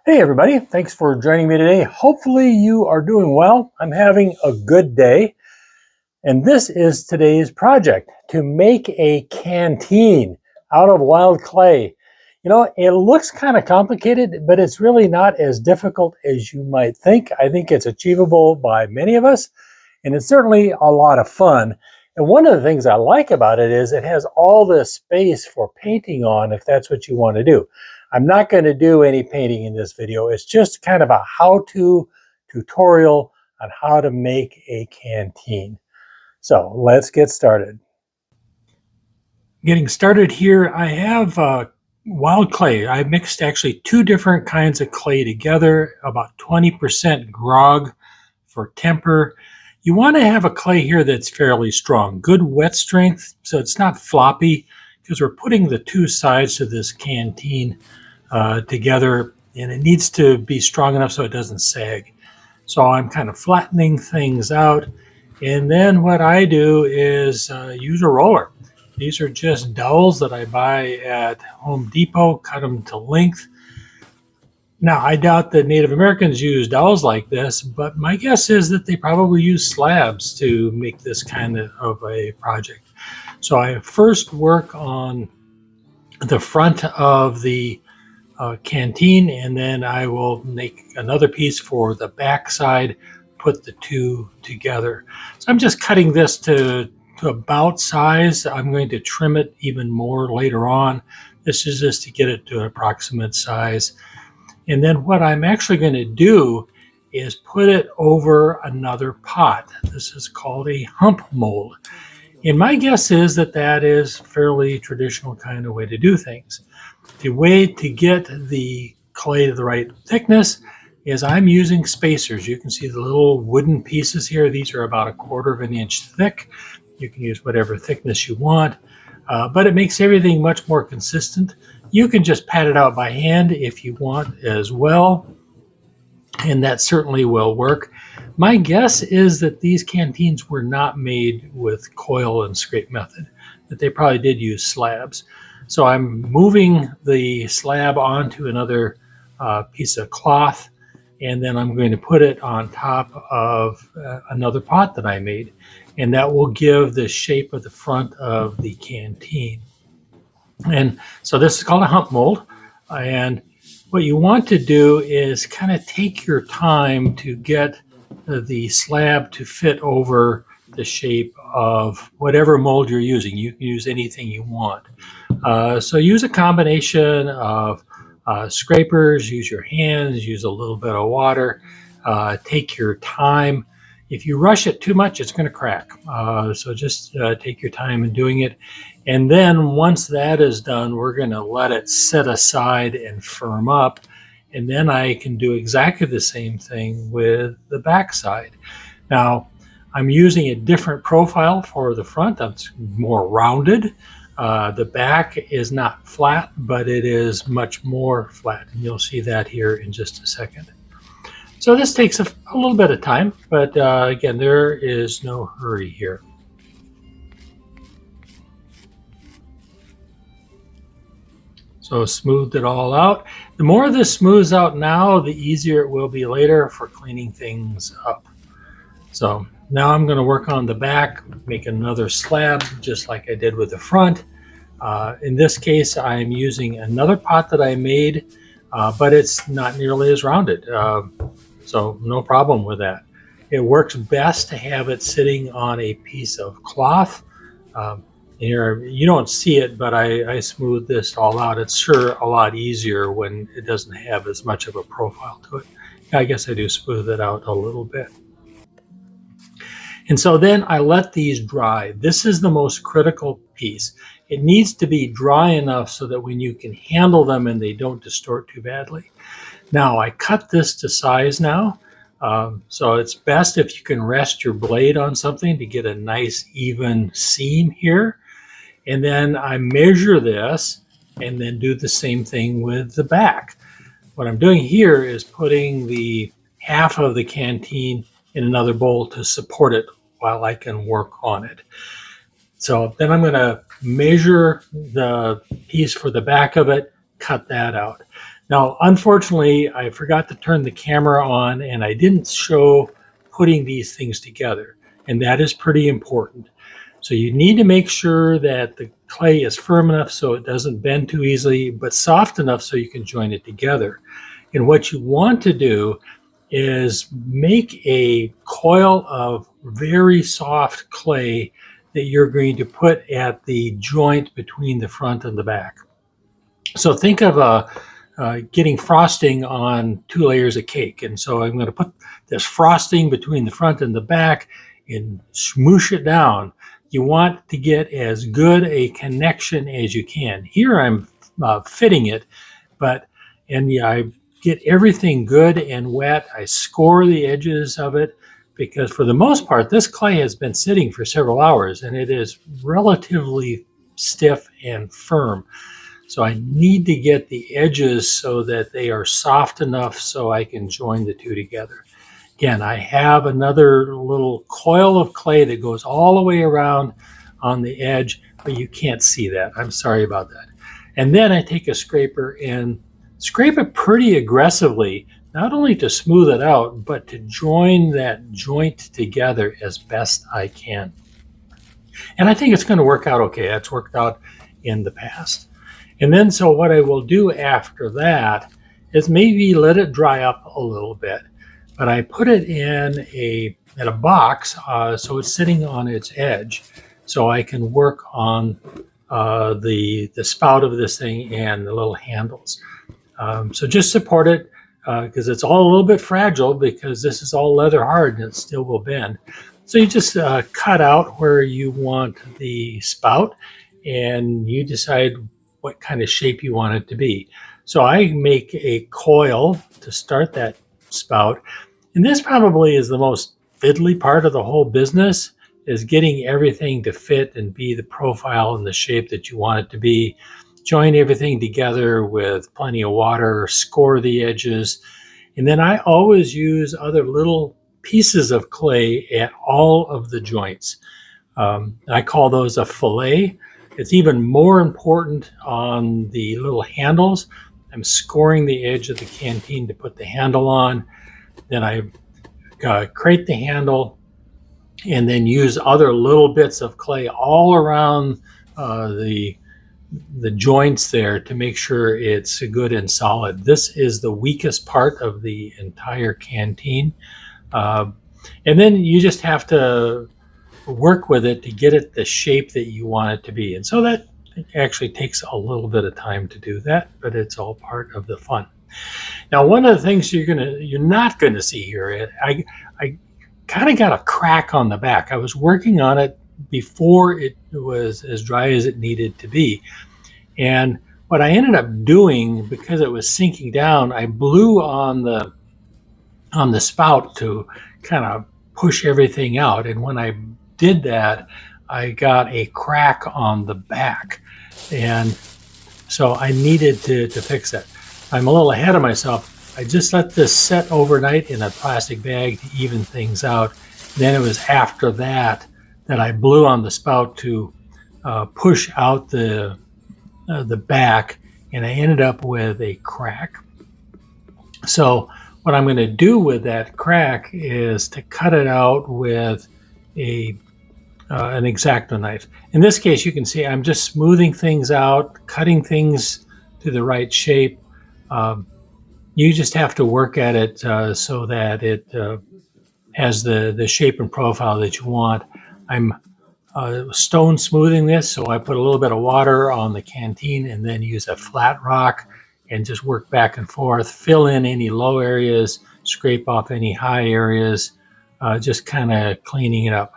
Hey everybody, thanks for joining me today. Hopefully you are doing well. I'm having a good day. And this is today's project, to make a canteen out of wild clay. You know, it looks kind of complicated, but it's really not as difficult as you might think. I think it's achievable by many of us, and it's certainly a lot of fun. And one of the things I like about it is it has all this space for painting on if that's what you want to do. I'm not going to do any painting in this video. It's just kind of a how-to tutorial on how to make a canteen. So let's get started. Getting started here, I have wild clay. I mixed actually two different kinds of clay together, about 20% grog for temper. You want to have a clay here that's fairly strong, good wet strength, so it's not floppy, because we're putting the two sides of this canteen together, and it needs to be strong enough so it doesn't sag. So I'm kind of flattening things out, and then what I do is use a roller. These are just dowels that I buy at Home Depot, cut them to length. Now, I doubt that Native Americans use dowels like this, but my guess is that they probably use slabs to make this kind of a project. So I first work on the front of the canteen, and then I will make another piece for the back side, put the two together. So I'm just cutting this to about size. I'm going to trim it even more later on. This is just to get it to an approximate size. And then what I'm actually going to do is put it over another pot. This is called a hump mold. And my guess is that that is a fairly traditional kind of way to do things. The way to get the clay to the right thickness is I'm using spacers. You can see the little wooden pieces here. These are about 1/4 of an inch thick. You can use whatever thickness you want, but it makes everything much more consistent. You can just pat it out by hand if you want as well, and that certainly will work. My guess is that these canteens were not made with coil and scrape method, that they probably did use slabs. So I'm moving the slab onto another piece of cloth, and then I'm going to put it on top of another pot that I made, and that will give the shape of the front of the canteen. And so this is called a hump mold, and what you want to do is kind of take your time to get the slab to fit over the shape of whatever mold you're using. You can use anything you want. So use a combination of scrapers, use your hands, use a little bit of water, take your time. If you rush it too much, it's going to crack. So just take your time in doing it. And then once that is done, we're going to let it set aside and firm up. And then I can do exactly the same thing with the back side. Now, I'm using a different profile for the front. That's more rounded. The back is not flat, but it is much more flat. And you'll see that here in just a second. So this takes a little bit of time, but again, there is no hurry here. So smoothed it all out. The more this smooths out now, the easier it will be later for cleaning things up. So now I'm going to work on the back, make another slab just like I did with the front. In this case, I'm using another pot that I made, but it's not nearly as rounded. So no problem with that. It works best to have it sitting on a piece of cloth. Here, you don't see it, but I smoothed this all out. It's sure a lot easier when it doesn't have as much of a profile to it. I guess I do smooth it out a little bit. And so then I let these dry. This is the most critical piece. It needs to be dry enough so that when you can handle them and they don't distort too badly. Now I cut this to size now. So it's best if you can rest your blade on something to get a nice even seam here. And then I measure this and then do the same thing with the back. What I'm doing here is putting the half of the canteen in another bowl to support it while I can work on it. So then I'm going to measure the piece for the back of it, cut that out. Now, unfortunately, I forgot to turn the camera on and I didn't show putting these things together. And that is pretty important. So you need to make sure that the clay is firm enough so it doesn't bend too easily, but soft enough so you can join it together. And what you want to do is make a coil of very soft clay that you're going to put at the joint between the front and the back. So think of getting frosting on 2 layers of cake. And so I'm going to put this frosting between the front and the back and smoosh it down. You want to get as good a connection as you can. Here I'm fitting it, and yeah, I get everything good and wet. I score the edges of it because for the most part, this clay has been sitting for several hours and it is relatively stiff and firm. So I need to get the edges so that they are soft enough so I can join the two together. Again, I have another little coil of clay that goes all the way around on the edge, but you can't see that. I'm sorry about that. And then I take a scraper and scrape it pretty aggressively, not only to smooth it out, but to join that joint together as best I can. And I think it's going to work out okay. That's worked out in the past. And then, so what I will do after that is maybe let it dry up a little bit, but I put it in a box so it's sitting on its edge, so I can work on the spout of this thing and the little handles. So just support it because it's all a little bit fragile because this is all leather hard and it still will bend. So you just cut out where you want the spout and you decide what kind of shape you want it to be. So I make a coil to start that spout. And this probably is the most fiddly part of the whole business, is getting everything to fit and be the profile and the shape that you want it to be. Join everything together with plenty of water, score the edges. And then I always use other little pieces of clay at all of the joints. I call those a fillet. It's even more important on the little handles. I'm scoring the edge of the canteen to put the handle on. Then I crate the handle and then use other little bits of clay all around the joints there to make sure it's good and solid. This is the weakest part of the entire canteen. And then you just have to work with it to get it the shape that you want it to be. And so that actually takes a little bit of time to do that, but it's all part of the fun. Now, one of the things you're not gonna see here, I kind of got a crack on the back. I was working on it before it was as dry as it needed to be. And what I ended up doing, because it was sinking down, I blew on the spout to kind of push everything out. And when I did that, I got a crack on the back. And so I needed to fix that. I'm a little ahead of myself. I just let this set overnight in a plastic bag to even things out. Then it was after that that I blew on the spout to push out the back, and I ended up with a crack. So what I'm going to do with that crack is to cut it out with an X-Acto knife. In this case, you can see I'm just smoothing things out, cutting things to the right shape. You just have to work at it so that it has the shape and profile that you want. I'm stone smoothing this, so I put a little bit of water on the canteen and then use a flat rock and just work back and forth, fill in any low areas, scrape off any high areas, just kind of cleaning it up.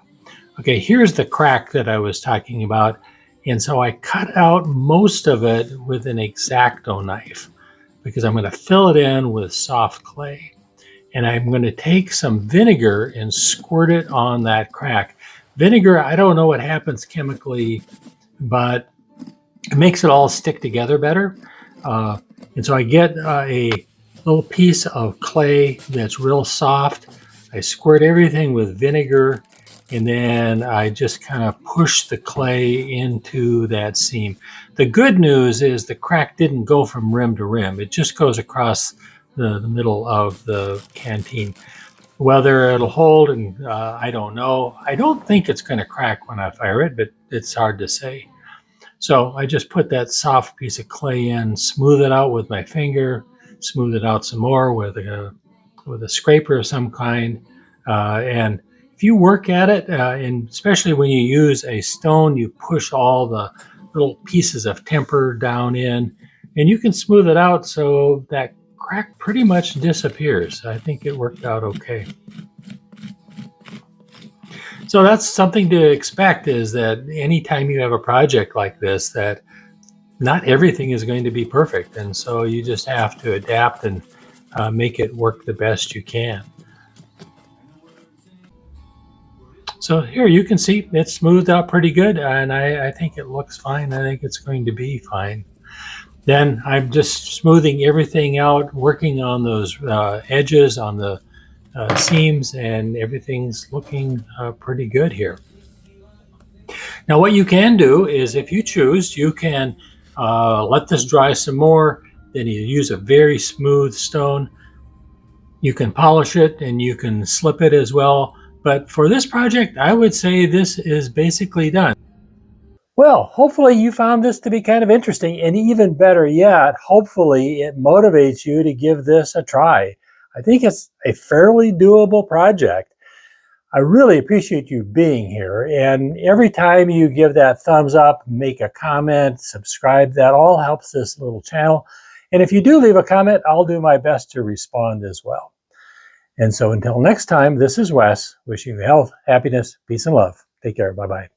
Okay, here's the crack that I was talking about. And so I cut out most of it with an X-Acto knife because I'm going to fill it in with soft clay. And I'm going to take some vinegar and squirt it on that crack. Vinegar, I don't know what happens chemically, but it makes it all stick together better. And so I get a little piece of clay that's real soft. I squirt everything with vinegar, and then I just kind of push the clay into that seam. The good news is the crack didn't go from rim to rim. It just goes across the middle of the canteen. Whether it'll hold, and I don't know. I don't think it's going to crack when I fire it, but it's hard to say. So I just put that soft piece of clay in, smooth it out with my finger, smooth it out some more with a scraper of some kind, and if you work at it, and especially when you use a stone, you push all the little pieces of temper down in, and you can smooth it out so that crack pretty much disappears. I think it worked out okay. So that's something to expect, is that anytime you have a project like this, that not everything is going to be perfect. And so you just have to adapt and make it work the best you can. So here you can see it's smoothed out pretty good, and I think it looks fine. I think it's going to be fine. Then I'm just smoothing everything out, working on those edges, on the seams, and everything's looking pretty good here. Now what you can do is, if you choose, you can let this dry some more. Then you use a very smooth stone. You can polish it and you can slip it as well. But for this project, I would say this is basically done. Well, hopefully you found this to be kind of interesting, and even better yet, hopefully it motivates you to give this a try. I think it's a fairly doable project. I really appreciate you being here, and every time you give that thumbs up, make a comment, subscribe, that all helps this little channel. And if you do leave a comment, I'll do my best to respond as well. And so until next time, this is Wes, wishing you health, happiness, peace, and love. Take care. Bye-bye.